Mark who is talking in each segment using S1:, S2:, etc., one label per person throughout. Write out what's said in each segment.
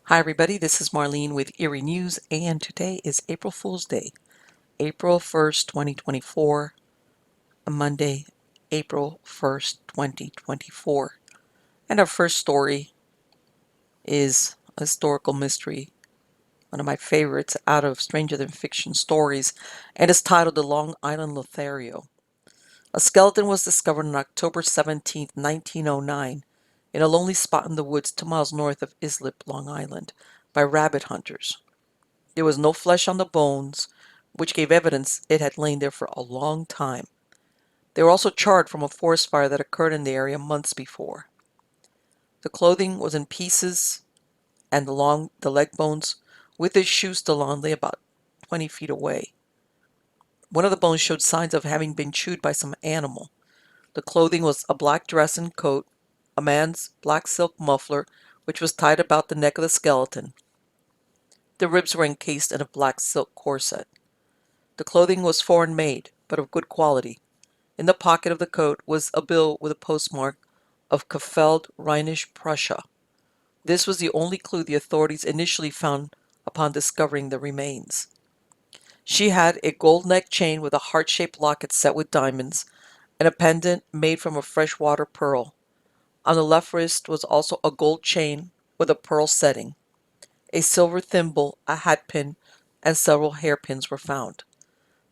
S1: Hi everybody, this is Marlene with Eerie News, and today is April Fool's Day, April 1st, 2024, a Monday, April 1st, 2024. And our first story is a historical mystery, one of my favorites out of Stranger Than Fiction stories, and is titled The Long Island Lothario. A skeleton was discovered on October 17, 1909, in a lonely spot in the woods 2 miles north of Islip, Long Island, by rabbit hunters. There was no flesh on the bones, which gave evidence it had lain there for a long time. They were also charred from a forest fire that occurred in the area months before. The clothing was in pieces, and the leg bones, with the shoes still on, lay about 20 feet away. One of the bones showed signs of having been chewed by some animal. The clothing was a black dress and coat, a man's black silk muffler, which was tied about the neck of the skeleton. The ribs were encased in a black silk corset. The clothing was foreign-made, but of good quality. In the pocket of the coat was a bill with a postmark of Kaffeld, Rhenish Prussia. This was the only clue the authorities initially found upon discovering the remains. She had a gold neck chain with a heart-shaped locket set with diamonds, and a pendant made from a freshwater pearl. On the left wrist was also a gold chain with a pearl setting. A silver thimble, a hatpin, and several hairpins were found.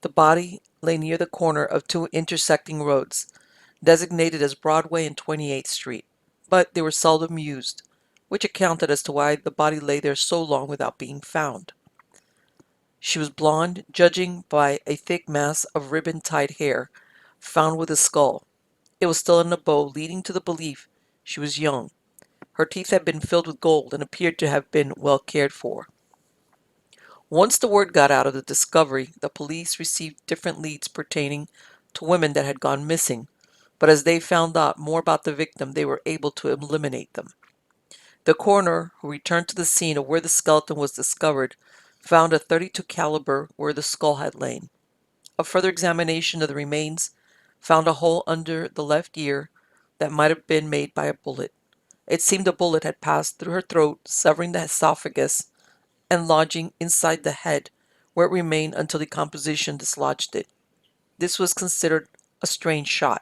S1: The body lay near the corner of two intersecting roads, designated as Broadway and 28th Street, but they were seldom used, which accounted as to why the body lay there so long without being found. She was blonde, judging by a thick mass of ribbon-tied hair found with the skull. It was still in a bow, leading to the belief she was young. Her teeth had been filled with gold and appeared to have been well cared for. Once the word got out of the discovery, the police received different leads pertaining to women that had gone missing, but as they found out more about the victim, they were able to eliminate them. The coroner, who returned to the scene of where the skeleton was discovered, found a .32 caliber where the skull had lain. A further examination of the remains found a hole under the left ear that might have been made by a bullet. It seemed a bullet had passed through her throat, severing the esophagus and lodging inside the head, where it remained until decomposition dislodged it. This was considered a strange shot,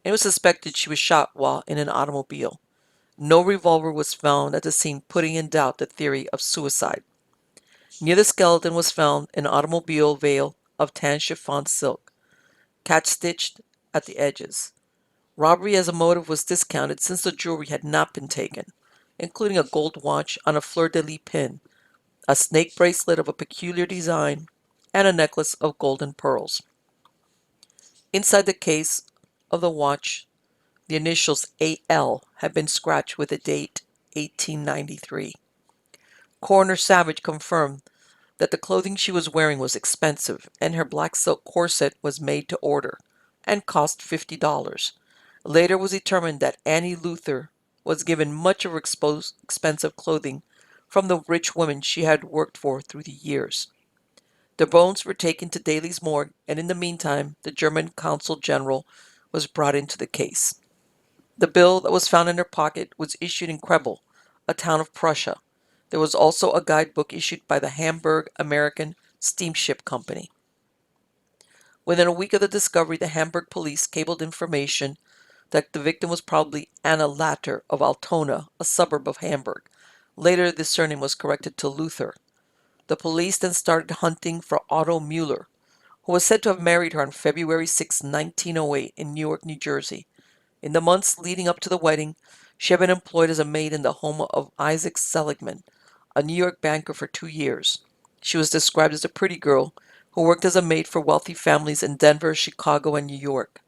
S1: and it was suspected she was shot while in an automobile. No revolver was found at the scene, putting in doubt the theory of suicide. Near the skeleton was found an automobile veil of tan chiffon silk, catch-stitched at the edges. Robbery as a motive was discounted since the jewelry had not been taken, including a gold watch on a fleur-de-lis pin, a snake bracelet of a peculiar design, and a necklace of golden pearls. Inside the case of the watch, the initials AL had been scratched with the date 1893. Coroner Savage confirmed that the clothing she was wearing was expensive, and her black silk corset was made to order and cost $50. Later was determined that Annie Luther was given much of her expensive clothing from the rich women she had worked for through the years. The bones were taken to Daly's morgue, and in the meantime, the German consul general was brought into the case. The bill that was found in her pocket was issued in Krebel, a town of Prussia. There was also a guidebook issued by the Hamburg American Steamship Company. Within a week of the discovery, the Hamburg police cabled information that the victim was probably Anna Latter of Altona, a suburb of Hamburg. Later, the surname was corrected to Luther. The police then started hunting for Otto Mueller, who was said to have married her on February 6, 1908 in Newark, New Jersey. In the months leading up to the wedding, she had been employed as a maid in the home of Isaac Seligman, a New York banker, for 2 years. She was described as a pretty girl who worked as a maid for wealthy families in Denver, Chicago, and New York.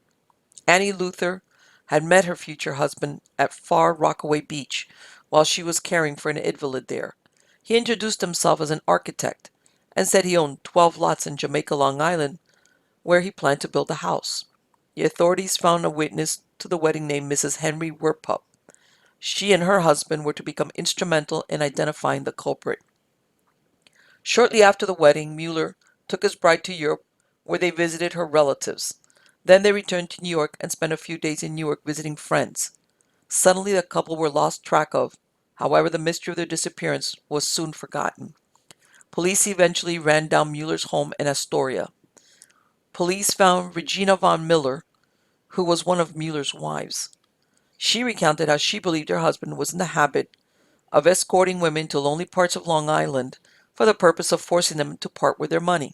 S1: Annie Luther had met her future husband at Far Rockaway Beach while she was caring for an invalid there. He introduced himself as an architect and said he owned 12 lots in Jamaica, Long Island, where he planned to build a house. The authorities found a witness to the wedding named Mrs. Henry Werpup. She and her husband were to become instrumental in identifying the culprit. Shortly after the wedding, Mueller took his bride to Europe, where they visited her relatives. Then they returned to New York and spent a few days in Newark visiting friends. Suddenly, the couple were lost track of However, the mystery of their disappearance was soon forgotten. Police eventually ran down Mueller's home in Astoria. Police found Regina von Miller, who was one of Mueller's wives. She recounted how she believed her husband was in the habit of escorting women to lonely parts of Long Island for the purpose of forcing them to part with their money.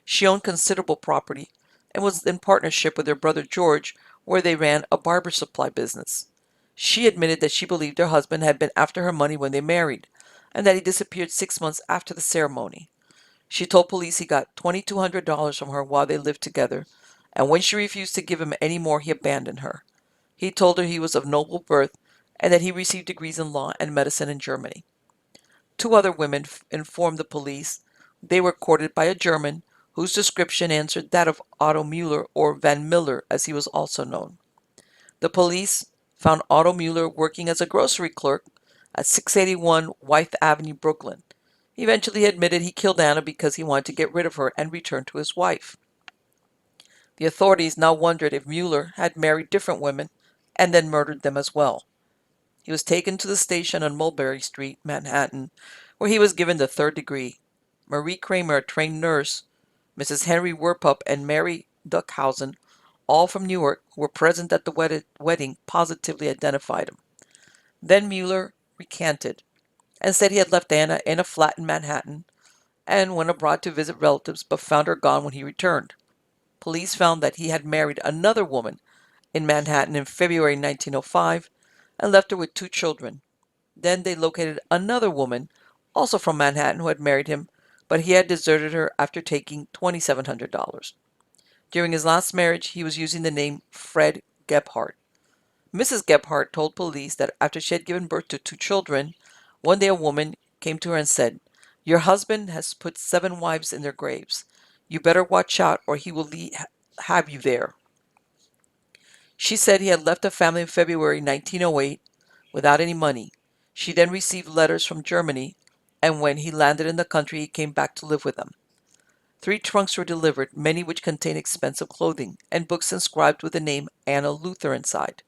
S1: She owned considerable property and was in partnership with her brother George, where they ran a barber supply business. She admitted that she believed her husband had been after her money when they married, and that he disappeared 6 months after the ceremony. She told police he got $2,200 from her while they lived together, and when she refused to give him any more, he abandoned her. He told her he was of noble birth and that he received degrees in law and medicine in Germany. Two other women informed the police they were courted by a German whose description answered that of Otto Mueller, or Van Miller as he was also known. The police found Otto Mueller working as a grocery clerk at 681 Wythe Avenue, Brooklyn. He eventually admitted he killed Anna because he wanted to get rid of her and return to his wife. The authorities now wondered if Mueller had married different women and then murdered them as well. He was taken to the station on Mulberry Street, Manhattan, where he was given the third degree. Marie Kramer, a trained nurse, Mrs. Henry Werpup, and Mary Duckhausen, all from Newark, who were present at the wedding, positively identified him. Then Mueller recanted and said he had left Anna in a flat in Manhattan and went abroad to visit relatives, but found her gone when he returned. Police found that he had married another woman in Manhattan in February 1905 and left her with two children. Then they located another woman, also from Manhattan, who had married him, but he had deserted her after taking $2,700. During his last marriage, he was using the name Fred Gebhardt. Mrs. Gebhardt told police that after she had given birth to two children, one day a woman came to her and said, "Your husband has put 7 wives in their graves. You better watch out or he will have you there." She said he had left the family in February 1908 without any money. She then received letters from Germany, and when he landed in the country, he came back to live with them. 3 trunks were delivered, many which contained expensive clothing, and books inscribed with the name Anna Luther inside.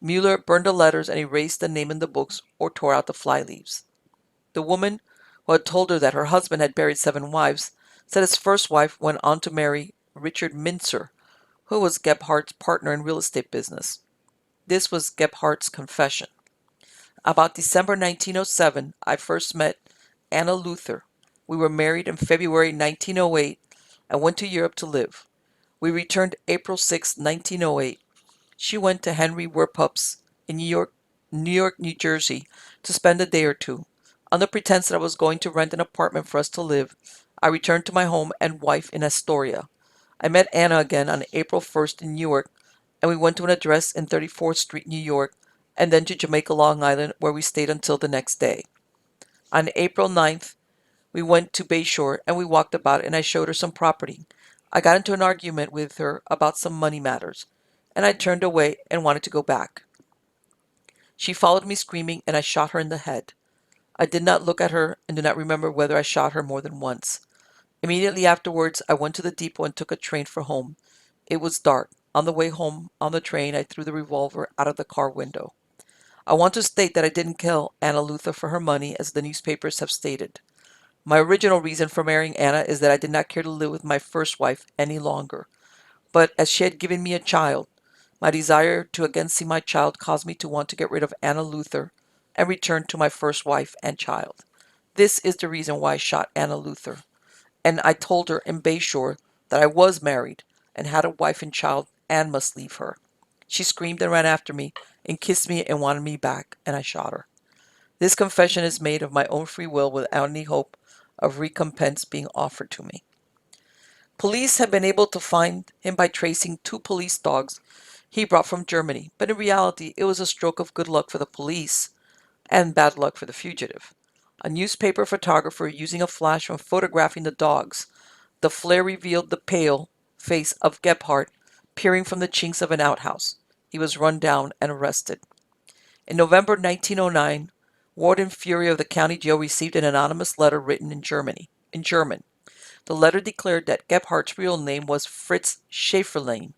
S1: Mueller burned the letters and erased the name in the books or tore out the flyleaves. The woman who had told her that her husband had buried 7 wives said his first wife went on to marry Richard Mintzer, who was Gebhardt's partner in real estate business. This was Gebhardt's confession. About December 1907, I first met Anna Luther. We were married in February 1908 and went to Europe to live. We returned April 6, 1908. She went to Henry Werpup's in New Jersey to spend a day or two. On the pretense that I was going to rent an apartment for us to live, I returned to my home and wife in Astoria. I met Anna again on April 1st in Newark, and we went to an address in 34th Street, New York, and then to Jamaica, Long Island, where we stayed until the next day. On April 9th, we went to Bayshore and we walked about and I showed her some property. I got into an argument with her about some money matters, and I turned away and wanted to go back. She followed me screaming and I shot her in the head. I did not look at her and do not remember whether I shot her more than once. Immediately afterwards, I went to the depot and took a train for home. It was dark. On the way home, on the train, I threw the revolver out of the car window. I want to state that I didn't kill Anna Luther for her money, as the newspapers have stated. My original reason for marrying Anna is that I did not care to live with my first wife any longer. But as she had given me a child, my desire to again see my child caused me to want to get rid of Anna Luther and return to my first wife and child. This is the reason why I shot Anna Luther. And I told her in Bayshore that I was married and had a wife and child and must leave her. She screamed and ran after me and kissed me and wanted me back, and I shot her. This confession is made of my own free will without any hope of recompense being offered to me. Police have been able to find him by tracing 2 police dogs he brought from Germany, but in reality it was a stroke of good luck for the police and bad luck for the fugitive. A newspaper photographer using a flash from photographing the dogs, the flare revealed the pale face of Gebhardt peering from the chinks of an outhouse. He was run down and arrested. In November 1909, Warden Fury of the county jail received an anonymous letter written in German. The letter declared that Gebhardt's real name was Fritz Schäferlein.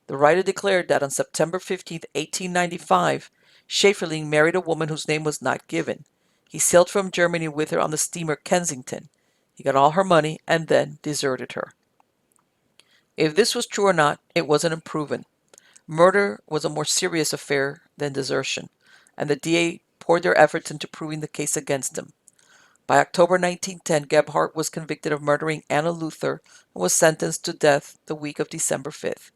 S1: The writer declared that on September 15, 1895, Schäferling married a woman whose name was not given. He sailed from Germany with her on the steamer Kensington. He got all her money and then deserted her. If this was true or not, it wasn't unproven. Murder was a more serious affair than desertion, and the DA poured their efforts into proving the case against him. By October 1910, Gebhardt was convicted of murdering Anna Luther and was sentenced to death the week of December 5th.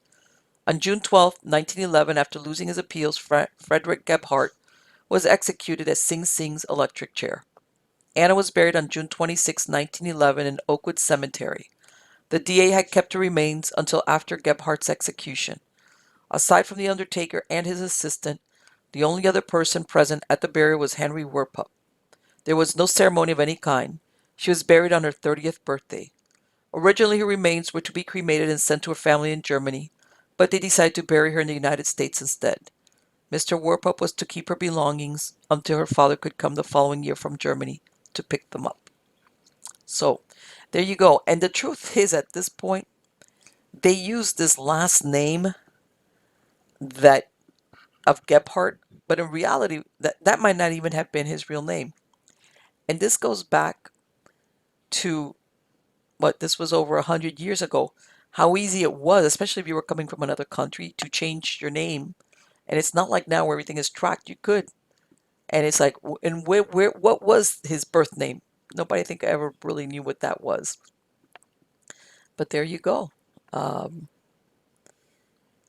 S1: On June 12, 1911, after losing his appeals, Frederick Gebhardt was executed at Sing Sing's electric chair. Anna was buried on June 26, 1911 in Oakwood Cemetery. The DA had kept her remains until after Gebhardt's execution. Aside from the undertaker and his assistant, the only other person present at the burial was Henry Werpup. There was no ceremony of any kind. She was buried on her 30th birthday. Originally, her remains were to be cremated and sent to her family in Germany, but they decided to bury her in the United States instead. Mr. Werpup was to keep her belongings until her father could come the following year from Germany to pick them up. So, there you go. And the truth is, at this point, they used this last name that of Gebhardt, but in reality, that might not even have been his real name. And this goes back to this was over 100 years ago, how easy it was, especially if you were coming from another country, to change your name. And it's not like now where everything is tracked. You could. And it's like, and what was his birth name? Nobody, I think, ever really knew what that was. But there you go. Um,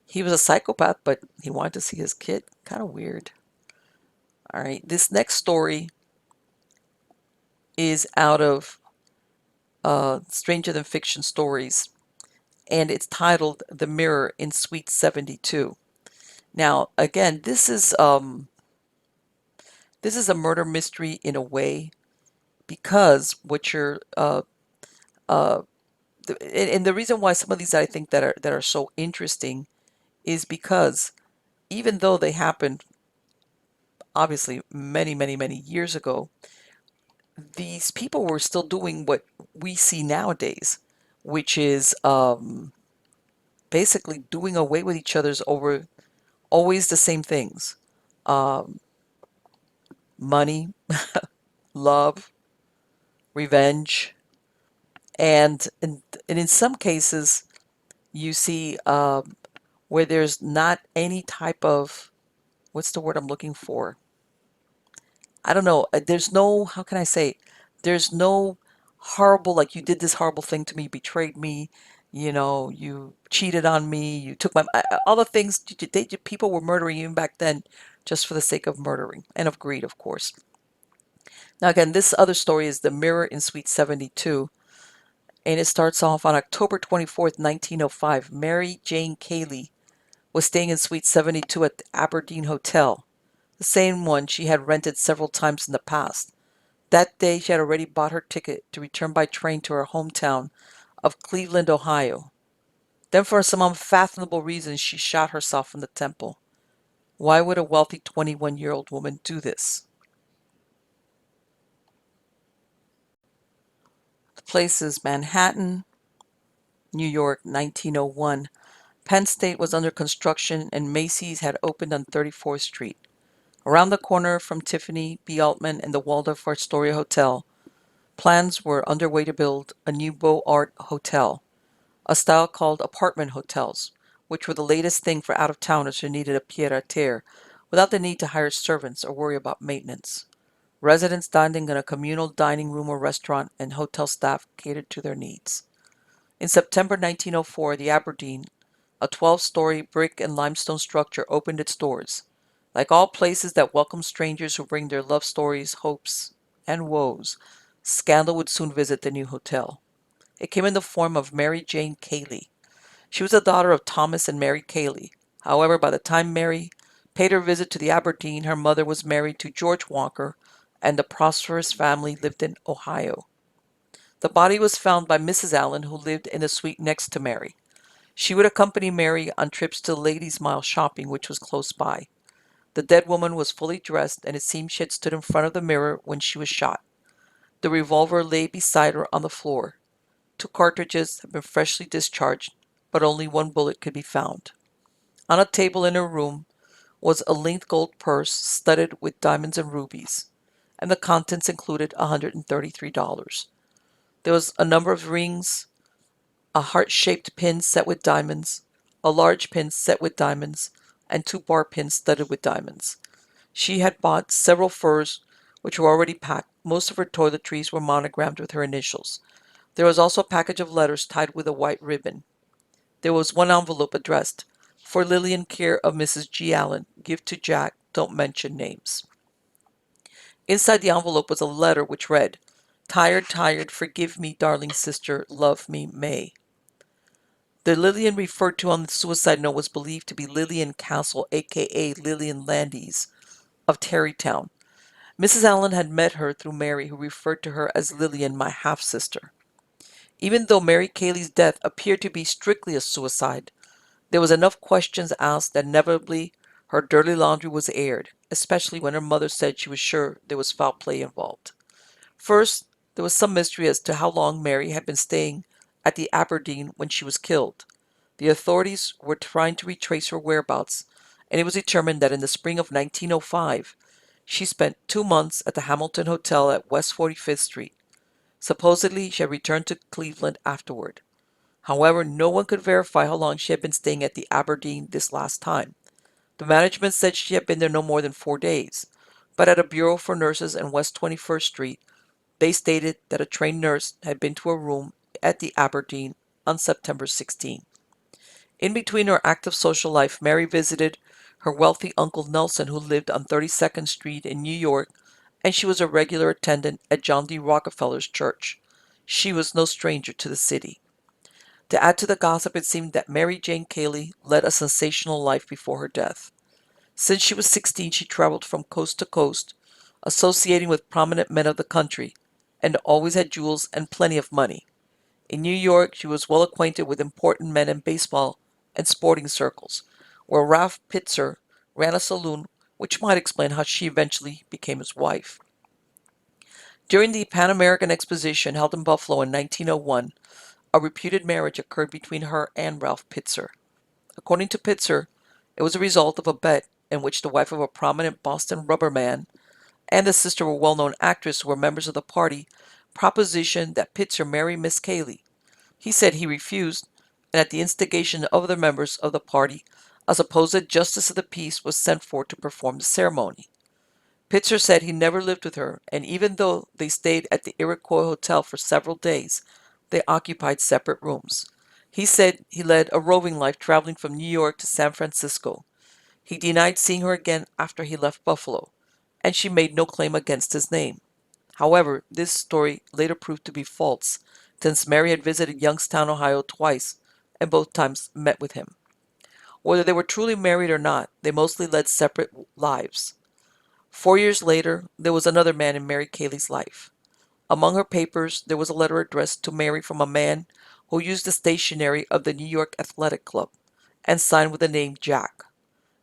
S1: he was a psychopath, but he wanted to see his kid. Kind of weird. All right. This next story is out of Stranger Than Fiction Stories, and it's titled The Mirror in Suite 72. Now, again, this is a murder mystery in a way, because what you're and the reason why some of these I think that are so interesting is because even though they happened obviously many many many years ago, these people were still doing what we see nowadays, which is basically doing away with each other's over always the same things: um, money, love, revenge, and in some cases you see where there's not any type of, what's the word I'm looking for? I don't know. There's no, how can I say? There's no horrible, like you did this horrible thing to me, betrayed me, you cheated on me, you took my, all the things people were murdering even back then just for the sake of murdering and of greed, of course. Now, again, this other story is The Mirror in Suite 72, and it starts off on October 24th, 1905. Mary Jane Cayley was staying in Suite 72 at the Aberdeen Hotel, the same one she had rented several times in the past. That day, she had already bought her ticket to return by train to her hometown of Cleveland, Ohio. Then, for some unfathomable reason, she shot herself in the temple. Why would a wealthy 21-year-old woman do this? The place is Manhattan, New York, 1901. Penn State was under construction and Macy's had opened on 34th Street. Around the corner from Tiffany B. Altman and the Waldorf Astoria Hotel, plans were underway to build a new Beaux Art hotel, a style called apartment hotels, which were the latest thing for out-of-towners who needed a pied-à-terre without the need to hire servants or worry about maintenance. Residents dined in a communal dining room or restaurant, and hotel staff catered to their needs. In September 1904, the Aberdeen, a 12-story brick and limestone structure, opened its doors. Like all places that welcome strangers who bring their love stories, hopes, and woes, scandal would soon visit the new hotel. It came in the form of Mary Jane Cayley. She was the daughter of Thomas and Mary Cayley. However, by the time Mary paid her visit to the Aberdeen, her mother was married to George Walker, and the prosperous family lived in Ohio. The body was found by Mrs. Allen, who lived in the suite next to Mary. She would accompany Mary on trips to Ladies' Mile shopping, which was close by. The dead woman was fully dressed, and it seemed she had stood in front of the mirror when she was shot. The revolver lay beside her on the floor. 2 cartridges had been freshly discharged, but only 1 bullet could be found. On a table in her room was a linked gold purse studded with diamonds and rubies, and the contents included $133. There was a number of rings, a heart-shaped pin set with diamonds, a large pin set with diamonds, and two bar pins studded with diamonds. She had bought several furs which were already packed. Most of her toiletries were monogrammed with her initials. There was also a package of letters tied with a white ribbon. There was one envelope addressed, "For Lillian, care of Mrs. G. Allen. Give to Jack. Don't mention names." Inside the envelope was a letter which read, "Tired, tired, forgive me, darling sister, love me, May." The Lillian referred to on the suicide note was believed to be Lillian Castle, aka Lillian Landys, of Terrytown. Mrs. Allen had met her through Mary, who referred to her as Lillian, my half-sister. Even though Mary Cayley's death appeared to be strictly a suicide, there was enough questions asked that inevitably her dirty laundry was aired, especially when her mother said she was sure there was foul play involved. First, there was some mystery as to how long Mary had been staying at the Aberdeen when she was killed. The authorities were trying to retrace her whereabouts, and it was determined that in the spring of 1905, she spent 2 months at the Hamilton Hotel at West 45th Street. Supposedly, she had returned to Cleveland afterward. However, no one could verify how long she had been staying at the Aberdeen this last time. The management said she had been there no more than 4 days, but at a bureau for nurses in West 21st Street, they stated that a trained nurse had been to a room at the Aberdeen on September 16. In between her active social life, Mary visited her wealthy uncle Nelson, who lived on 32nd Street in New York, and she was a regular attendant at John D. Rockefeller's church. She was no stranger to the city. To add to the gossip, it seemed that Mary Jane Cayley led a sensational life before her death. Since she was 16, she traveled from coast to coast, associating with prominent men of the country, and always had jewels and plenty of money. In New York, she was well acquainted with important men in baseball and sporting circles, where Ralph Pellicer ran a saloon, which might explain how she eventually became his wife. During the Pan American Exposition held in Buffalo in 1901, a reputed marriage occurred between her and Ralph Pellicer. According to Pellicer, it was a result of a bet in which the wife of a prominent Boston rubber man and the sister of a well-known actress who were members of the party propositioned that Pellicer marry Miss Cayley. He said he refused, and at the instigation of other members of the party, a supposed justice of the peace was sent for to perform the ceremony. Pellicer said he never lived with her, and even though they stayed at the Iroquois Hotel for several days, they occupied separate rooms. He said he led a roving life traveling from New York to San Francisco. He denied seeing her again after he left Buffalo, and she made no claim against his name. However, this story later proved to be false, since Mary had visited Youngstown, Ohio twice, and both times met with him. Whether they were truly married or not, they mostly led separate lives. 4 years later, there was another man in Mary Cayley's life. Among her papers, there was a letter addressed to Mary from a man who used the stationery of the New York Athletic Club and signed with the name Jack.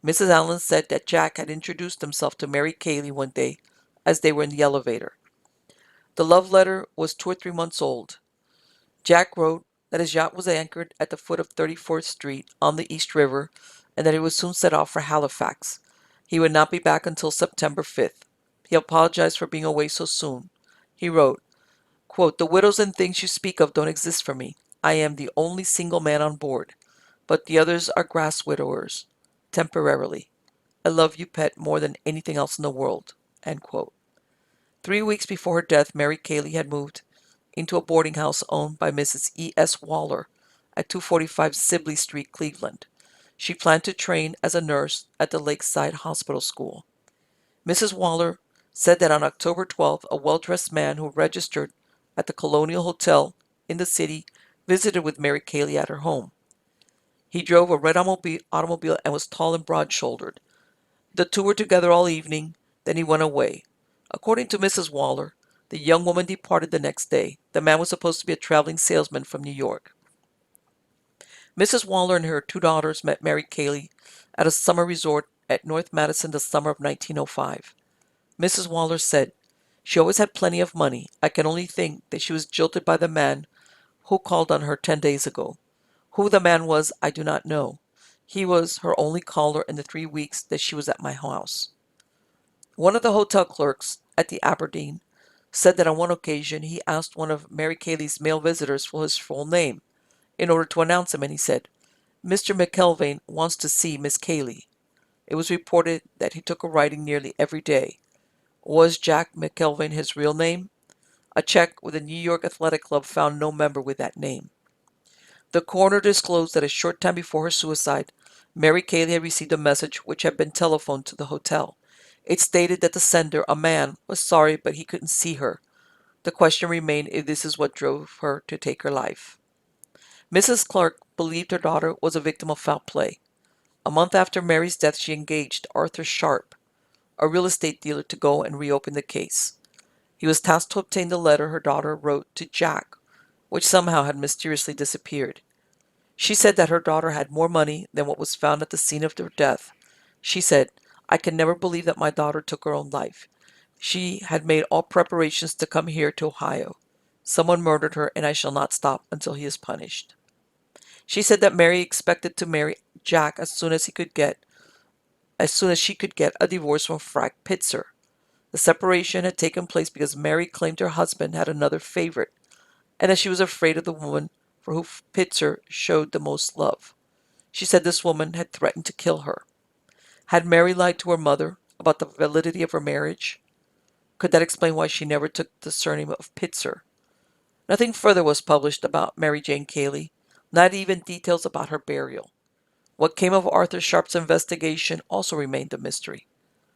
S1: Mrs. Allen said that Jack had introduced himself to Mary Cayley one day as they were in the elevator. The love letter was 2 or 3 months old. Jack wrote that his yacht was anchored at the foot of 34th Street on the East River and that he would soon set off for Halifax. He would not be back until September 5th. He apologized for being away so soon. He wrote, quote, "The widows and things you speak of don't exist for me. I am the only single man on board, but the others are grass widowers, temporarily. I love you, pet, more than anything else in the world." End quote. 3 weeks before her death, Mary Cayley had moved into a boarding house owned by Mrs. E.S. Waller at 245 Sibley Street, Cleveland. She planned to train as a nurse at the Lakeside Hospital School. Mrs. Waller said that on October 12th, a well-dressed man who registered at the Colonial Hotel in the city visited with Mary Cayley at her home. He drove a red automobile and was tall and broad-shouldered. The two were together all evening, then he went away. According to Mrs. Waller, the young woman departed the next day. The man was supposed to be a traveling salesman from New York. Mrs. Waller and her two daughters met Mary Cayley at a summer resort at North Madison the summer of 1905. Mrs. Waller said, "She always had plenty of money. I can only think that she was jilted by the man who called on her 10 days ago. Who the man was, I do not know. He was her only caller in the 3 weeks that she was at my house. One of the hotel clerks at the Aberdeen said that on one occasion he asked one of Mary Cayley's male visitors for his full name in order to announce him, and he said, "Mr. McKelvane wants to see Miss Cayley." It was reported that he took a writing nearly every day. Was Jack McKelvane his real name? A check with the New York Athletic Club found no member with that name. The coroner disclosed that a short time before her suicide, Mary Cayley had received a message which had been telephoned to the hotel. It stated that the sender, a man, was sorry but he couldn't see her. The question remained if this is what drove her to take her life. Mrs. Clark believed her daughter was a victim of foul play. A month after Mary's death, she engaged Arthur Sharp, a real estate dealer, to go and reopen the case. He was tasked to obtain the letter her daughter wrote to Jack, which somehow had mysteriously disappeared. She said that her daughter had more money than what was found at the scene of her death. She said, "I can never believe that my daughter took her own life. She had made all preparations to come here to Ohio. Someone murdered her, and I shall not stop until he is punished." She said that Mary expected to marry Jack as soon as she could get a divorce from Frank Pellicer. The separation had taken place because Mary claimed her husband had another favorite, and that she was afraid of the woman for whom Pellicer showed the most love. She said this woman had threatened to kill her. Had Mary lied to her mother about the validity of her marriage? Could that explain why she never took the surname of Pellicer? Nothing further was published about Mary Jane Cayley, not even details about her burial. What came of Arthur Sharp's investigation also remained a mystery.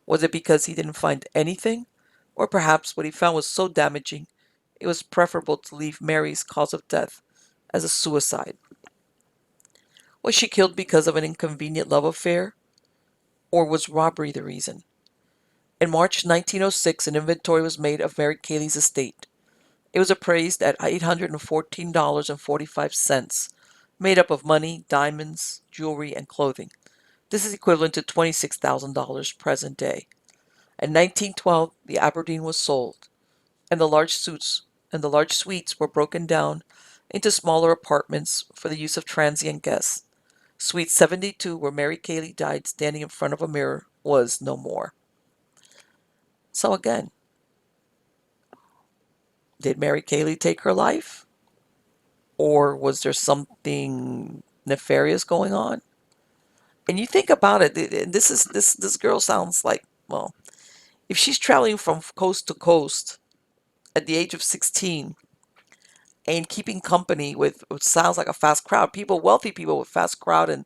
S1: Was it because he didn't find anything? Or perhaps what he found was so damaging it was preferable to leave Mary's cause of death as a suicide? Was she killed because of an inconvenient love affair? Or was robbery the reason? In March 1906, an inventory was made of Mary Cayley's estate. It was appraised at $814.45, made up of money, diamonds, jewelry, and clothing. This is equivalent to $26,000 present day. In 1912, the Aberdeen was sold, and the large suites were broken down into smaller apartments for the use of transient guests. Suite 72, where Mary Cayley died standing in front of a mirror, was no more. So again, did Mary Cayley take her life? Or was there something nefarious going on? And you think about it, this girl sounds like, well, if she's traveling from coast to coast at the age of 16 and keeping company with what sounds like a fast crowd, people, wealthy people with fast crowd, and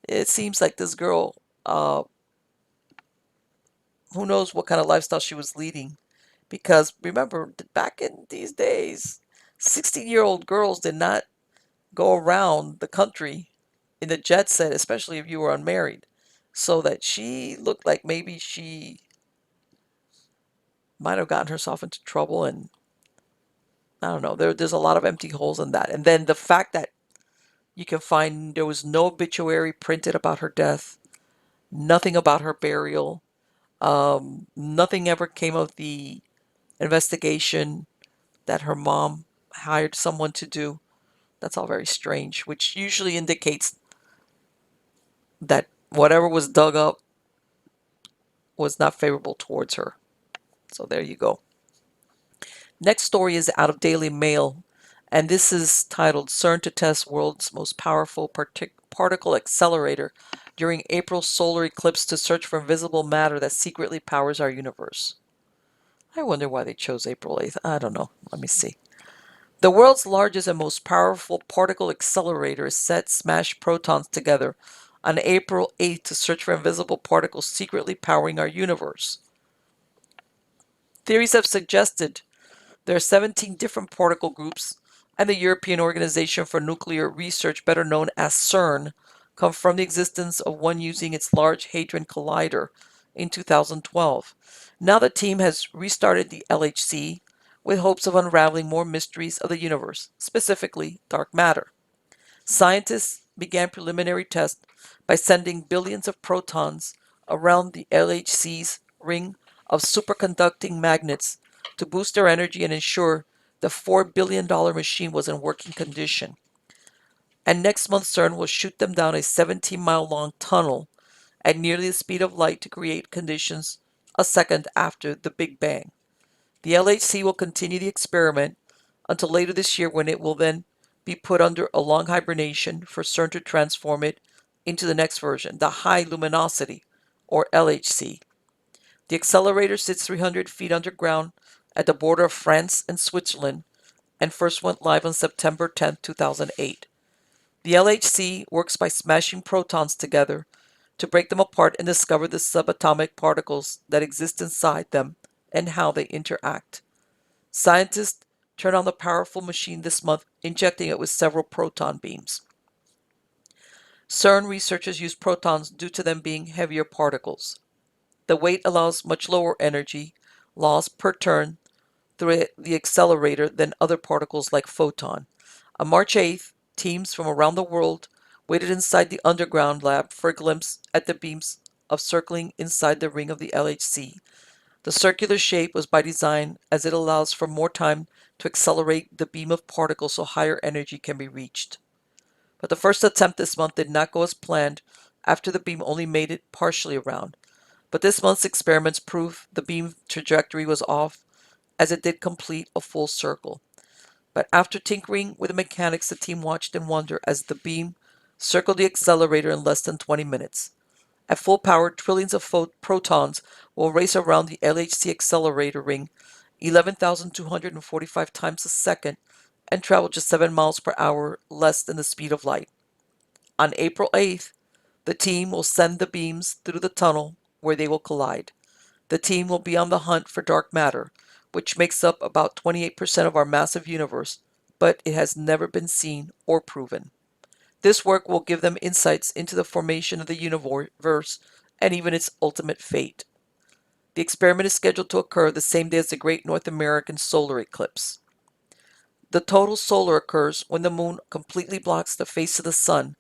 S1: it seems like this girl, who knows what kind of lifestyle she was leading. Because remember, back in these days, 16-year-old girls did not go around the country in the jet set, especially if you were unmarried. So that she looked like maybe she might have gotten herself into trouble, and I don't know. There's a lot of empty holes in that. And then the fact that you can find there was no obituary printed about her death, nothing about her burial, nothing ever came of the investigation that her mom hired someone to do. That's all very strange, which usually indicates that whatever was dug up was not favorable towards her. So there you go. Next story is out of Daily Mail, and this is titled "CERN to Test World's Most Powerful Particle Accelerator During April Solar Eclipse to Search for Invisible Matter That Secretly Powers Our Universe." I wonder why they chose April 8th. I don't know. Let me see. The world's largest and most powerful particle accelerator is set to smash protons together on April 8th to search for invisible particles secretly powering our universe. Theories have suggested there are 17 different particle groups, and the European Organization for Nuclear Research, better known as CERN, confirmed the existence of one using its Large Hadron Collider in 2012. Now the team has restarted the LHC with hopes of unraveling more mysteries of the universe, specifically dark matter. Scientists began preliminary tests by sending billions of protons around the LHC's ring of superconducting magnets to boost their energy and ensure the $4 billion machine was in working condition. And next month CERN will shoot them down a 17-mile-long tunnel at nearly the speed of light to create conditions a second after the Big Bang. The LHC will continue the experiment until later this year, when it will then be put under a long hibernation for CERN to transform it into the next version, the High Luminosity, or LHC. The accelerator sits 300 feet underground at the border of France and Switzerland and first went live on September 10, 2008. The LHC works by smashing protons together to break them apart and discover the subatomic particles that exist inside them and how they interact. Scientists turned on the powerful machine this month, injecting it with several proton beams. CERN researchers use protons due to them being heavier particles. The weight allows much lower energy loss per turn through the accelerator than other particles like photon. On March 8th, teams from around the world waited inside the underground lab for a glimpse at the beams of circling inside the ring of the LHC. The circular shape was by design, as it allows for more time to accelerate the beam of particles so higher energy can be reached. But the first attempt this month did not go as planned after the beam only made it partially around. But this month's experiments prove the beam trajectory was off, as it did complete a full circle. But after tinkering with the mechanics, the team watched in wonder as the beam circled the accelerator in less than 20 minutes. At full power, trillions of protons will race around the LHC accelerator ring 11,245 times a second and travel just 7 miles per hour, less than the speed of light. On April 8th, the team will send the beams through the tunnel where they will collide. The team will be on the hunt for dark matter, which makes up about 28% of our massive universe, but it has never been seen or proven. This work will give them insights into the formation of the universe and even its ultimate fate. The experiment is scheduled to occur the same day as the Great North American solar eclipse. The total solar occurs when the moon completely blocks the face of the sun,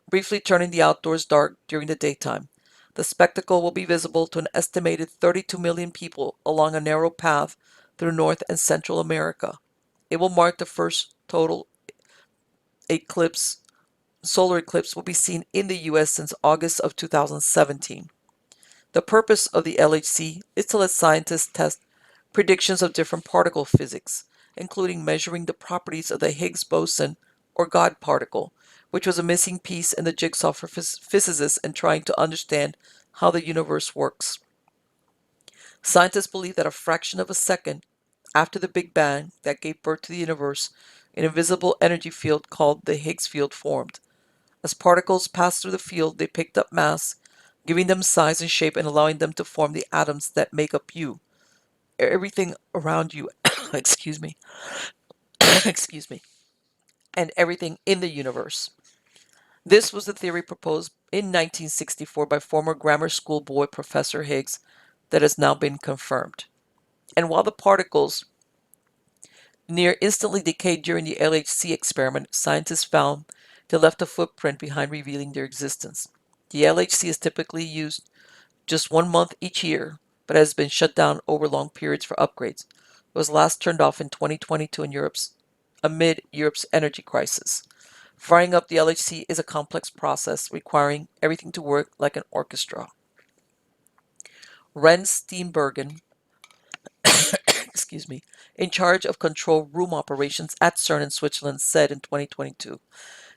S1: briefly turning the outdoors dark during the daytime. The spectacle will be visible to an estimated 32 million people along a narrow path through North and Central America. It will mark the first total eclipse. Solar eclipse will be seen in the U.S. since August of 2017. The purpose of the LHC is to let scientists test predictions of different particle physics, including measuring the properties of the Higgs boson, or God particle, which was a missing piece in the jigsaw for physicists in trying to understand how the universe works. Scientists believe that a fraction of a second after the Big Bang that gave birth to the universe, an invisible energy field called the Higgs field formed. As particles passed through the field, they picked up mass, giving them size and shape and allowing them to form the atoms that make up you. Everything around you, excuse me, excuse me, and everything in the universe. This was the theory proposed in 1964 by former grammar school boy Professor Higgs that has now been confirmed. And while the particles near instantly decayed during the LHC experiment, scientists found they left a footprint behind, revealing their existence. The LHC is typically used just 1 month each year, but has been shut down over long periods for upgrades. It was last turned off in 2022 amid Europe's energy crisis. Firing up the LHC is a complex process requiring everything to work like an orchestra. Ren Steenbergen, excuse me, in charge of control room operations at CERN in Switzerland, said in 2022,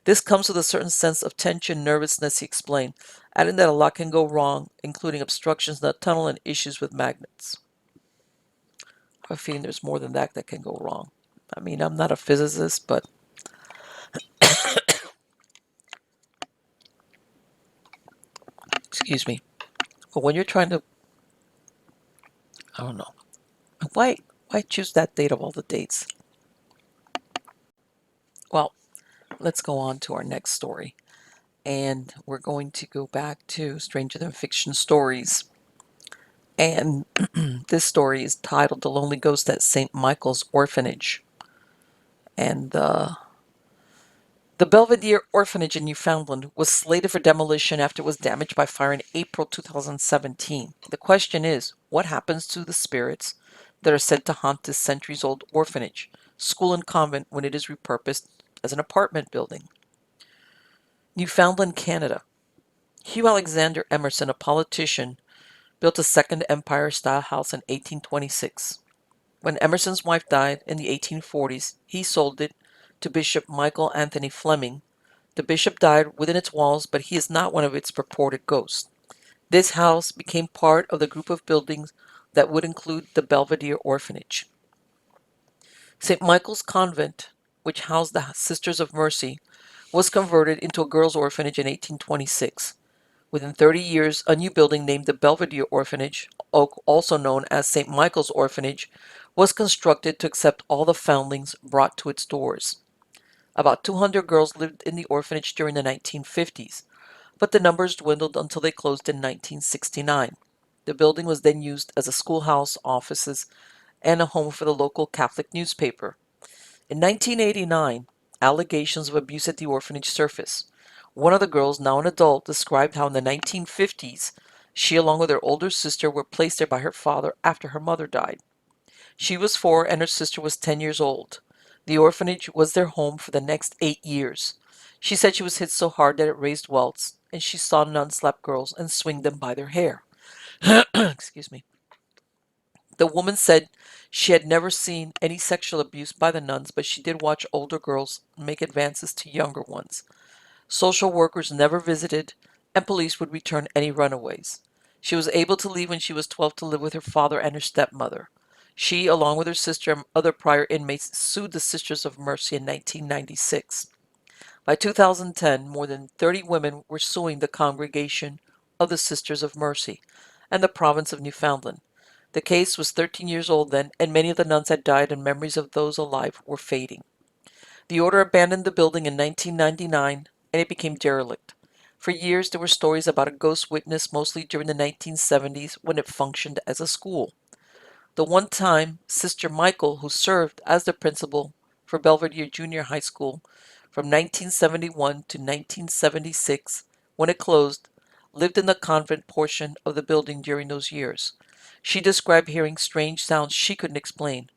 S1: "This comes with a certain sense of tension, nervousness," he explained, adding that a lot can go wrong, including obstructions in the tunnel and issues with magnets. I have a feeling there's more than that can go wrong. I mean, I'm not a physicist, but excuse me. But when you're trying to, I don't know, why choose that date of all the dates? Well, let's go on to our next story. And we're going to go back to Stranger Than Fiction Stories. And this story is titled The Lonely Ghost at St. Michael's Orphanage. And the Belvedere Orphanage in Newfoundland was slated for demolition after it was damaged by fire in April 2017. The question is, what happens to the spirits that are said to haunt this centuries-old orphanage, school and convent when it is repurposed as an apartment building? Newfoundland, Canada. Hugh Alexander Emerson, a politician, built a second Empire-style house in 1826. When Emerson's wife died in the 1840s, he sold it to Bishop Michael Anthony Fleming. The bishop died within its walls, but he is not one of its purported ghosts. This house became part of the group of buildings that would include the Belvedere Orphanage. St. Michael's Convent, which housed the Sisters of Mercy, was converted into a girls' orphanage in 1826. Within 30 years, a new building named the Belvedere Orphanage, also known as St. Michael's Orphanage, was constructed to accept all the foundlings brought to its doors. About 200 girls lived in the orphanage during the 1950s, but the numbers dwindled until they closed in 1969. The building was then used as a schoolhouse, offices, and a home for the local Catholic newspaper. In 1989, allegations of abuse at the orphanage surfaced. One of the girls, now an adult, described how in the 1950s she, along with her older sister, were placed there by her father after her mother died. She was 4 and her sister was 10 years old. The orphanage was their home for the next 8 years. She said she was hit so hard that it raised welts, and she saw nuns slap girls and swing them by their hair. Excuse me. The woman said she had never seen any sexual abuse by the nuns, but she did watch older girls make advances to younger ones. Social workers never visited, and police would return any runaways. She was able to leave when she was 12 to live with her father and her stepmother. She, along with her sister and other prior inmates, sued the Sisters of Mercy in 1996. By 2010, more than 30 women were suing the Congregation of the Sisters of Mercy and the province of Newfoundland. The case was 13 years old then, and many of the nuns had died and memories of those alive were fading. The order abandoned the building in 1999 and it became derelict. For years there were stories about a ghost witness, mostly during the 1970s when it functioned as a school. The one time Sister Michael, who served as the principal for Belvedere Junior High School from 1971 to 1976, when it closed, lived in the convent portion of the building during those years. She described hearing strange sounds she couldn't explain.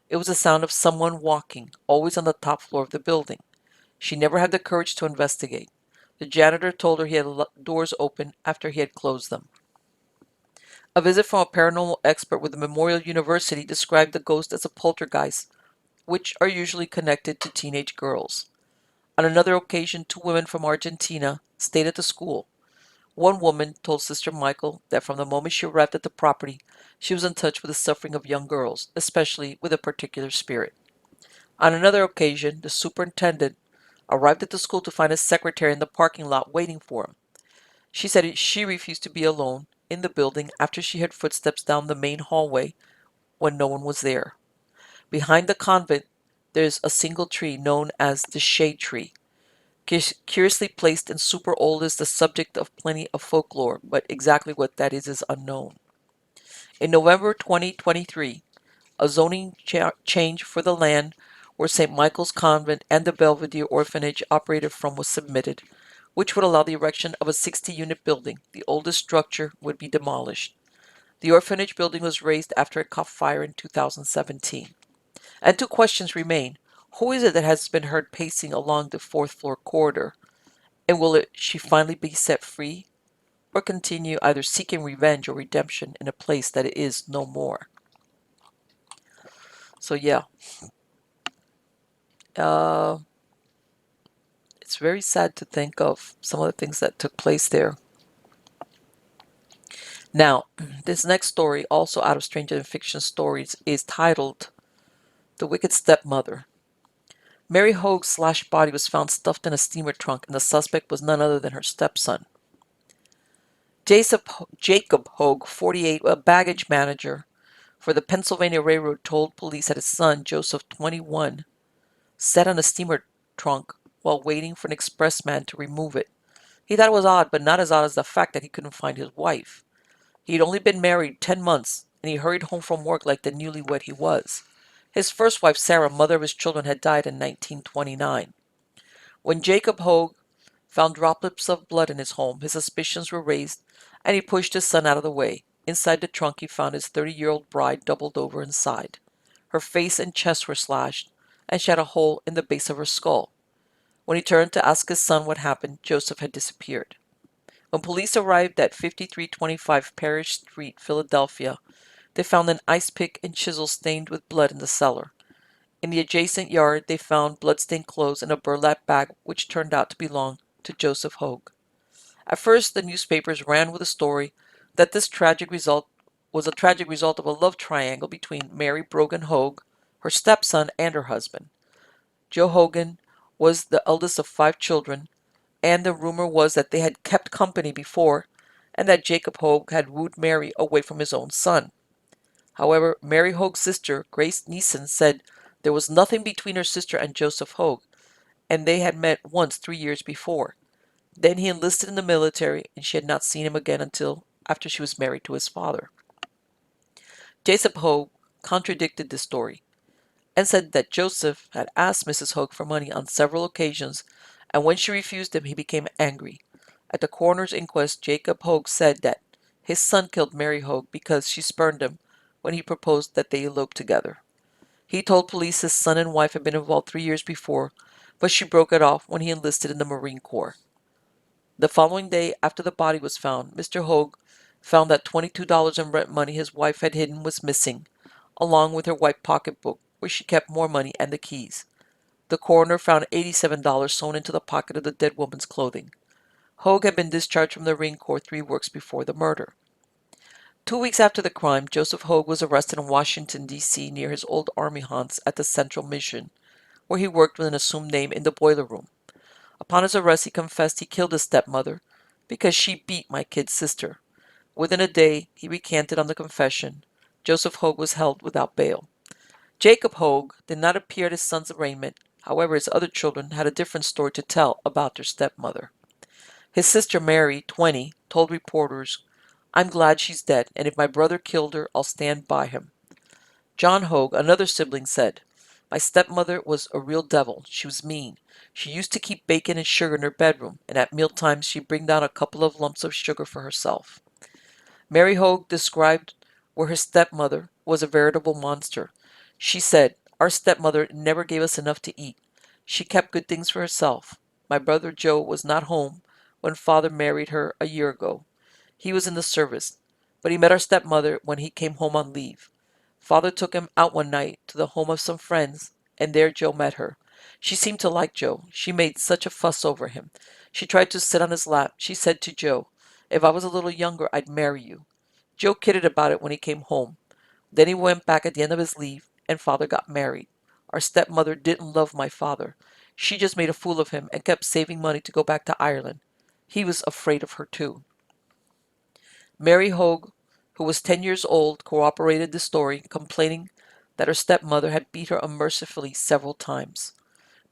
S1: It was the sound of someone walking, always on the top floor of the building. She never had the courage to investigate. The janitor told her he had doors open after he had closed them. A visit from a paranormal expert with the Memorial University described the ghost as a poltergeist, which are usually connected to teenage girls. On another occasion, 2 women from Argentina stayed at the school. One woman told Sister Michael that from the moment she arrived at the property, she was in touch with the suffering of young girls, especially with a particular spirit. On another occasion, the superintendent arrived at the school to find a secretary in the parking lot waiting for him. She said she refused to be alone in the building after she heard footsteps down the main hallway when no one was there. Behind the convent, there's a single tree known as the shade tree. Curiously placed and super old, is the subject of plenty of folklore, but exactly what that is unknown. In November 2023, a zoning change for the land where St. Michael's Convent and the Belvedere Orphanage operated from was submitted, which would allow the erection of a 60-unit building. The oldest structure would be demolished. The orphanage building was razed after it caught fire in 2017. And 2 questions remain. Who is it that has been heard pacing along the 4th floor corridor? And will she finally be set free, or continue either seeking revenge or redemption in a place that is no more? So yeah, uh, it's very sad to think of some of the things that took place there. Now, this next story, also out of Stranger Than Fiction Stories, is titled The Wicked Stepmother. Mary Hoag's slashed body was found stuffed in a steamer trunk, and the suspect was none other than her stepson. Jacob Hoag, 48, a baggage manager for the Pennsylvania Railroad, told police that his son, Joseph, 21, sat on a steamer trunk while waiting for an expressman to remove it. He thought it was odd, but not as odd as the fact that he couldn't find his wife. He had only been married 10 months, and he hurried home from work like the newlywed he was. His first wife, Sarah, mother of his children, had died in 1929. When Jacob Hoag found droplets of blood in his home, his suspicions were raised, and he pushed his son out of the way. Inside the trunk, he found his 30-year-old bride doubled over inside. Her face and chest were slashed, and she had a hole in the base of her skull. When he turned to ask his son what happened, Joseph had disappeared. When police arrived at 5325 Parrish Street, Philadelphia, they found an ice pick and chisel stained with blood in the cellar. In the adjacent yard, they found blood-stained clothes in a burlap bag which turned out to belong to Joseph Hogue. At first, the newspapers ran with a story that this tragic result was a tragic result of a love triangle between Mary Brogan Hogue, her stepson, and her husband. Joe Hogan was the eldest of 5 children, and the rumor was that they had kept company before, and that Jacob Hogue had wooed Mary away from his own son. However, Mary Hogue's sister, Grace Neeson, said there was nothing between her sister and Joseph Hogue, and they had met once 3 years before. Then he enlisted in the military, and she had not seen him again until after she was married to his father. Jacob Hogue contradicted this story and said that Joseph had asked Mrs. Hogue for money on several occasions, and when she refused him, he became angry. At the coroner's inquest, Jacob Hogue said that his son killed Mary Hogue because she spurned him when he proposed that they elope together. He told police his son and wife had been involved 3 years before, but she broke it off when he enlisted in the Marine Corps. The following day, after the body was found, Mr. Hogue found that $22 in rent money his wife had hidden was missing, along with her white pocketbook, where she kept more money and the keys. The coroner found $87 sewn into the pocket of the dead woman's clothing. Hogue had been discharged from the Marine Corps 3 weeks before the murder. 2 weeks after the crime, Joseph Hogue was arrested in Washington, D.C. near his old army haunts at the Central Mission, where he worked with an assumed name in the boiler room. Upon his arrest, he confessed he killed his stepmother because she beat my kid's sister. Within a day, he recanted on the confession. Joseph Hogue was held without bail. Jacob Hogue did not appear at his son's arraignment. However, his other children had a different story to tell about their stepmother. His sister Mary, 20, told reporters, "I'm glad she's dead, and if my brother killed her, I'll stand by him." John Hogue, another sibling, said, "My stepmother was a real devil. She was mean. She used to keep bacon and sugar in her bedroom, and at mealtimes she'd bring down a couple of lumps of sugar for herself." Mary Hogue described where her stepmother was a veritable monster. She said, "Our stepmother never gave us enough to eat. She kept good things for herself. My brother Joe was not home when father married her a year ago. He was in the service, but he met our stepmother when he came home on leave. Father took him out one night to the home of some friends, and there Joe met her. She seemed to like Joe. She made such a fuss over him. She tried to sit on his lap. She said to Joe, 'If I was a little younger, I'd marry you.' Joe kidded about it when he came home. Then he went back at the end of his leave, and father got married. Our stepmother didn't love my father. She just made a fool of him and kept saving money to go back to Ireland. He was afraid of her too." Mary Hogue, who was 10 years old, corroborated the story, complaining that her stepmother had beat her unmercifully several times.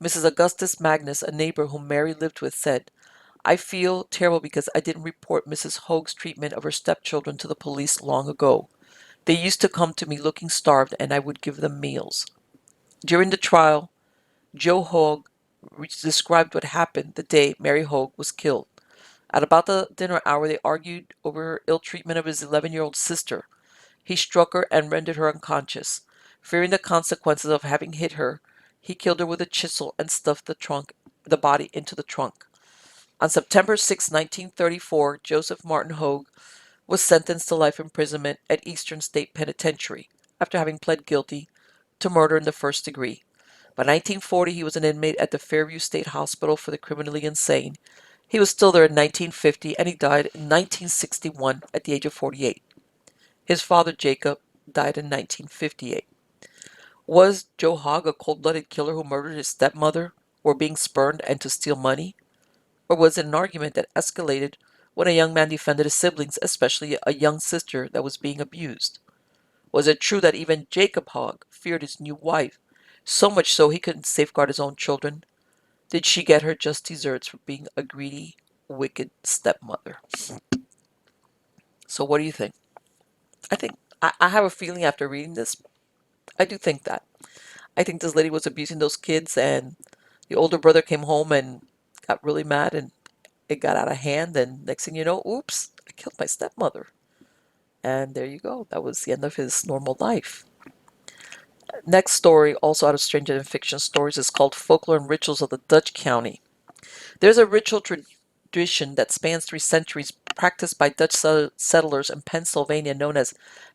S1: Mrs. Augustus Magnus, a neighbor whom Mary lived with, said, "I feel terrible because I didn't report Mrs. Hogue's treatment of her stepchildren to the police long ago. They used to come to me looking starved, and I would give them meals." During the trial, Joe Hogue described what happened the day Mary Hogue was killed. At about the dinner hour, they argued over her ill treatment of his 11-year-old sister. He struck her and rendered her unconscious. Fearing the consequences of having hit her, he killed her with a chisel and stuffed the body into the trunk. On September 6, 1934, Joseph Martin Hogue was sentenced to life imprisonment at Eastern State Penitentiary after having pled guilty to murder in the first degree. By 1940, he was an inmate at the Fairview State Hospital for the Criminally Insane. He was still there in 1950, and he died in 1961 at the age of 48. His father, Jacob, died in 1958. Was Joe Hogg a cold-blooded killer who murdered his stepmother for being spurned and to steal money? Or was it an argument that escalated when a young man defended his siblings, especially a young sister that was being abused? Was it true that even Jacob Hogg feared his new wife, so much so he couldn't safeguard his own children? Did she get her just desserts for being a greedy, wicked stepmother? So what do you think? I have a feeling after reading this, I do think that. I think this lady was abusing those kids, and the older brother came home and got really mad, and it got out of hand, and next thing you know, oops, I killed my stepmother. And there you go. That was the end of his normal life. Next story, also out of Stranger Than Fiction Stories, is called Folklore and Rituals of the Dutch County. There's a ritual tradition that spans 3 centuries practiced by Dutch settlers in Pennsylvania known as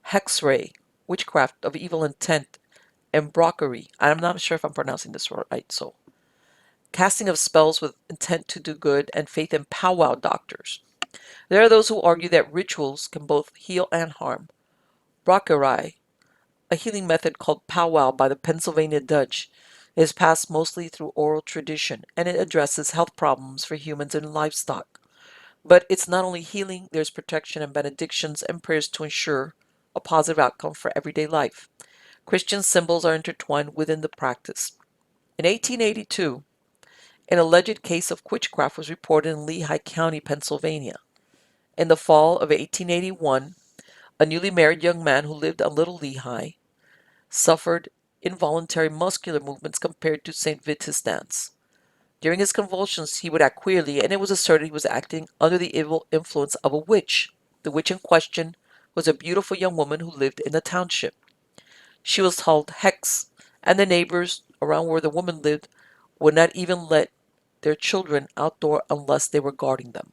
S1: hexray, witchcraft of evil intent, and brockery. I'm not sure if I'm pronouncing this right, so casting of spells with intent to do good, and faith in powwow doctors. There are those who argue that rituals can both heal and harm. Brockery, a healing method called powwow by the Pennsylvania Dutch, is passed mostly through oral tradition, and it addresses health problems for humans and livestock. But it's not only healing, there's protection and benedictions and prayers to ensure a positive outcome for everyday life. Christian symbols are intertwined within the practice. In 1882, an alleged case of witchcraft was reported in Lehigh County, Pennsylvania. In the fall of 1881, a newly married young man who lived on Little Lehigh suffered involuntary muscular movements compared to St. Vitus's dance. During his convulsions, he would act queerly, and it was asserted he was acting under the evil influence of a witch. The witch in question was a beautiful young woman who lived in the township. She was called Hex, and the neighbors around where the woman lived would not even let their children outdoor unless they were guarding them.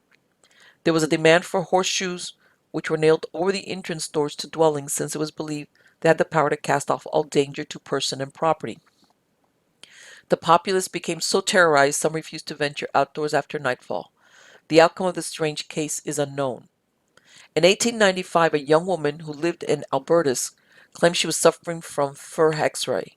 S1: There was a demand for horseshoes, which were nailed over the entrance doors to dwellings since it was believed they had the power to cast off all danger to person and property. The populace became so terrorized some refused to venture outdoors after nightfall. The outcome of this strange case is unknown. In 1895, a young woman who lived in Albertus claimed she was suffering from fur hexray.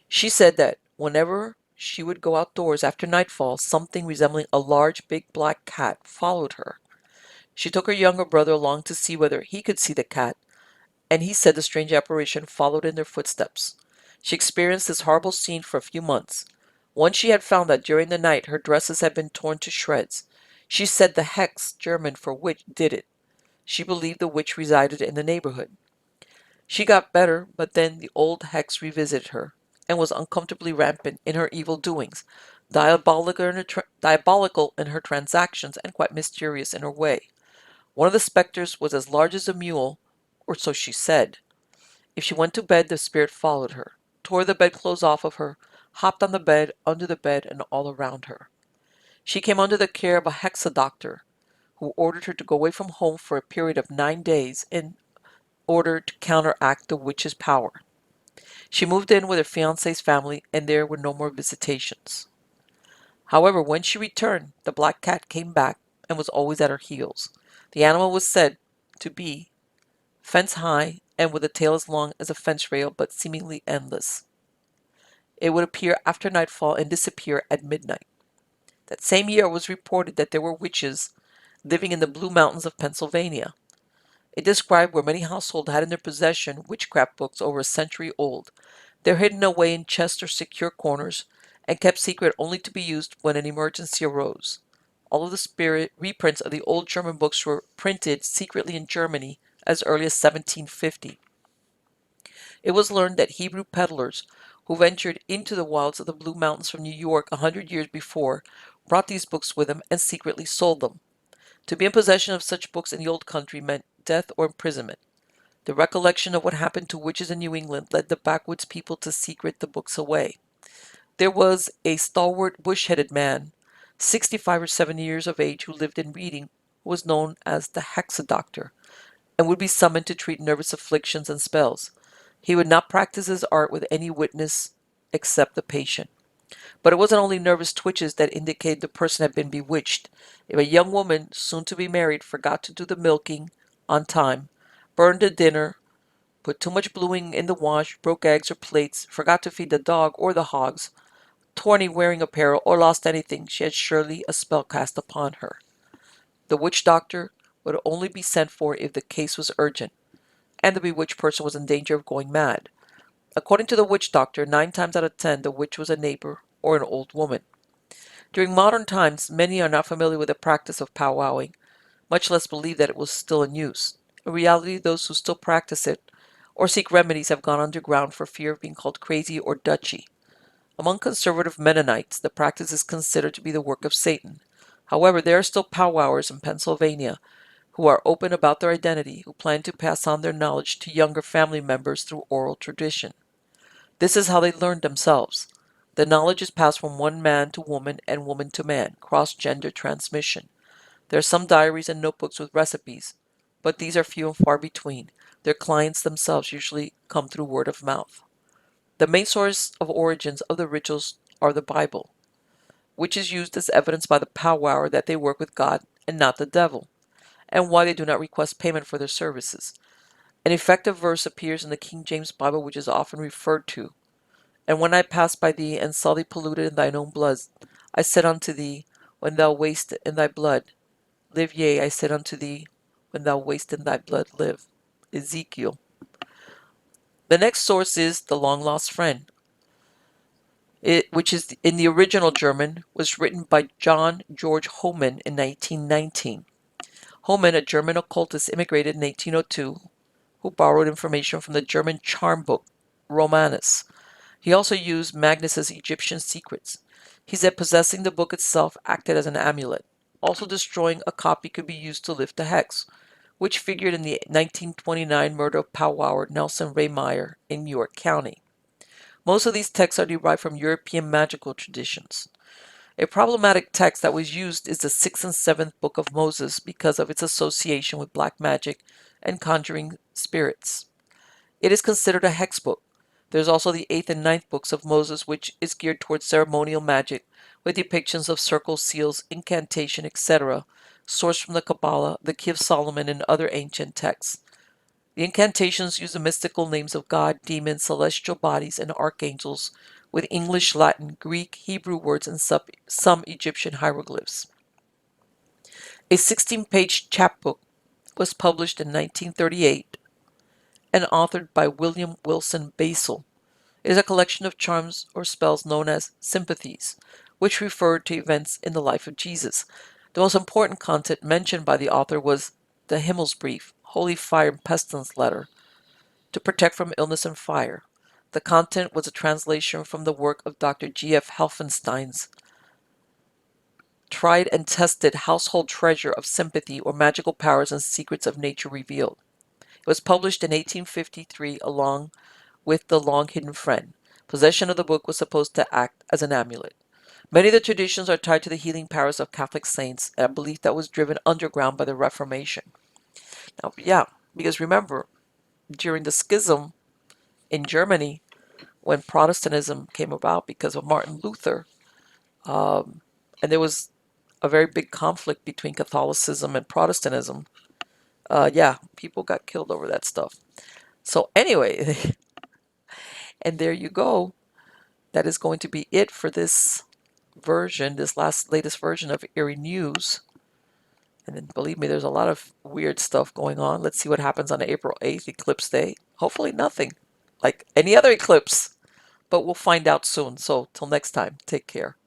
S1: She said that whenever she would go outdoors after nightfall, something resembling a large big black cat followed her. She took her younger brother along to see whether he could see the cat, and he said the strange apparition followed in their footsteps. She experienced this horrible scene for a few months. Once she had found that during the night her dresses had been torn to shreds. She said the hex, German for witch, did it. She believed the witch resided in the neighborhood. She got better, but then the old hex revisited her, and was uncomfortably rampant in her evil doings, diabolical in her transactions, and quite mysterious in her way. One of the specters was as large as a mule, or so she said. If she went to bed, the spirit followed her, tore the bedclothes off of her, hopped on the bed, under the bed, and all around her. She came under the care of a hexa doctor, who ordered her to go away from home for a period of 9 days in order to counteract the witch's power. She moved in with her fiancé's family, and there were no more visitations. However, when she returned, the black cat came back and was always at her heels. The animal was said to be fence high and with a tail as long as a fence rail but seemingly endless. It would appear after nightfall and disappear at midnight. That same year it was reported that there were witches living in the Blue Mountains of Pennsylvania. It described where many households had in their possession witchcraft books over a century old. They're hidden away in chests or secure corners and kept secret only to be used when an emergency arose. All of the spirit reprints of the old German books were printed secretly in Germany as early as 1750. It was learned that Hebrew peddlers who ventured into the wilds of the Blue Mountains from New York 100 years before brought these books with them and secretly sold them. To be in possession of such books in the old country meant death or imprisonment. The recollection of what happened to witches in New England led the backwoods people to secret the books away. There was a stalwart, bush-headed man, 65 or 70 years of age, who lived in Reading, who was known as the Hexa Doctor, and would be summoned to treat nervous afflictions and spells. He would not practice his art with any witness except the patient. But it wasn't only nervous twitches that indicated the person had been bewitched. If a young woman, soon to be married, forgot to do the milking on time, burned the dinner, put too much bluing in the wash, broke eggs or plates, forgot to feed the dog or the hogs, tore any wearing apparel, or lost anything, she had surely a spell cast upon her. The witch doctor would only be sent for if the case was urgent, and the bewitched person was in danger of going mad. According to the witch doctor, 9 times out of 10, the witch was a neighbor or an old woman. During modern times, many are not familiar with the practice of powwowing, much less believe that it was still in use. In reality, those who still practice it or seek remedies have gone underground for fear of being called crazy or Dutchy. Among conservative Mennonites, the practice is considered to be the work of Satan. However, there are still powwowers in Pennsylvania who are open about their identity, who plan to pass on their knowledge to younger family members through oral tradition. This is how they learned themselves. The knowledge is passed from one man to woman and woman to man, cross-gender transmission. There are some diaries and notebooks with recipes, but these are few and far between. Their clients themselves usually come through word of mouth. The main source of origins of the rituals are the Bible, which is used as evidence by the powwower that they work with God and not the devil, and why they do not request payment for their services. An effective verse appears in the King James Bible, which is often referred to. And when I passed by thee and saw thee polluted in thine own blood, I said unto thee, when thou wast in thy blood, live, yea, I said unto thee, when thou wast in thy blood, live. Ezekiel. The next source is The Long Lost Friend, which is in the original German, was written by John George Hohmann in 1919. Hohmann, a German occultist, immigrated in 1802, who borrowed information from the German charm book, Romanus. He also used Magnus's Egyptian secrets. He said possessing the book itself acted as an amulet. Also destroying a copy could be used to lift a hex, which figured in the 1929 murder of powwower Nelson Ray Meyer in York County. Most of these texts are derived from European magical traditions. A problematic text that was used is the 6th and 7th Book of Moses because of its association with black magic and conjuring spirits. It is considered a hex book. There's also the 8th and 9th Books of Moses, which is geared towards ceremonial magic with depictions of circles, seals, incantation, etc., sourced from the Kabbalah, the Key of Solomon, and other ancient texts. The incantations use the mystical names of God, demons, celestial bodies, and archangels with English, Latin, Greek, Hebrew words, and some Egyptian hieroglyphs. A 16-page chapbook was published in 1938 and authored by William Wilson Basel. It is a collection of charms or spells known as sympathies, which refer to events in the life of Jesus. The most important content mentioned by the author was the Himmelsbrief, Holy Fire and Pestilence Letter, to protect from illness and fire. The content was a translation from the work of Dr. G.F. Helfenstein's tried and tested household treasure of sympathy or magical powers and secrets of nature revealed. It was published in 1853 along with The Long Hidden Friend. Possession of the book was supposed to act as an amulet. Many of the traditions are tied to the healing powers of Catholic saints, a belief that was driven underground by the Reformation. Now, yeah, because remember, during the schism in Germany, when Protestantism came about because of Martin Luther, and there was a very big conflict between Catholicism and Protestantism, yeah, people got killed over that stuff. So anyway, and there you go. That is going to be it for this version, this latest version of Eerie News. And then believe me, there's a lot of weird stuff going on. Let's see what happens on April 8th, Eclipse Day. Hopefully nothing like any other eclipse, but we'll find out soon. So till next time, take care.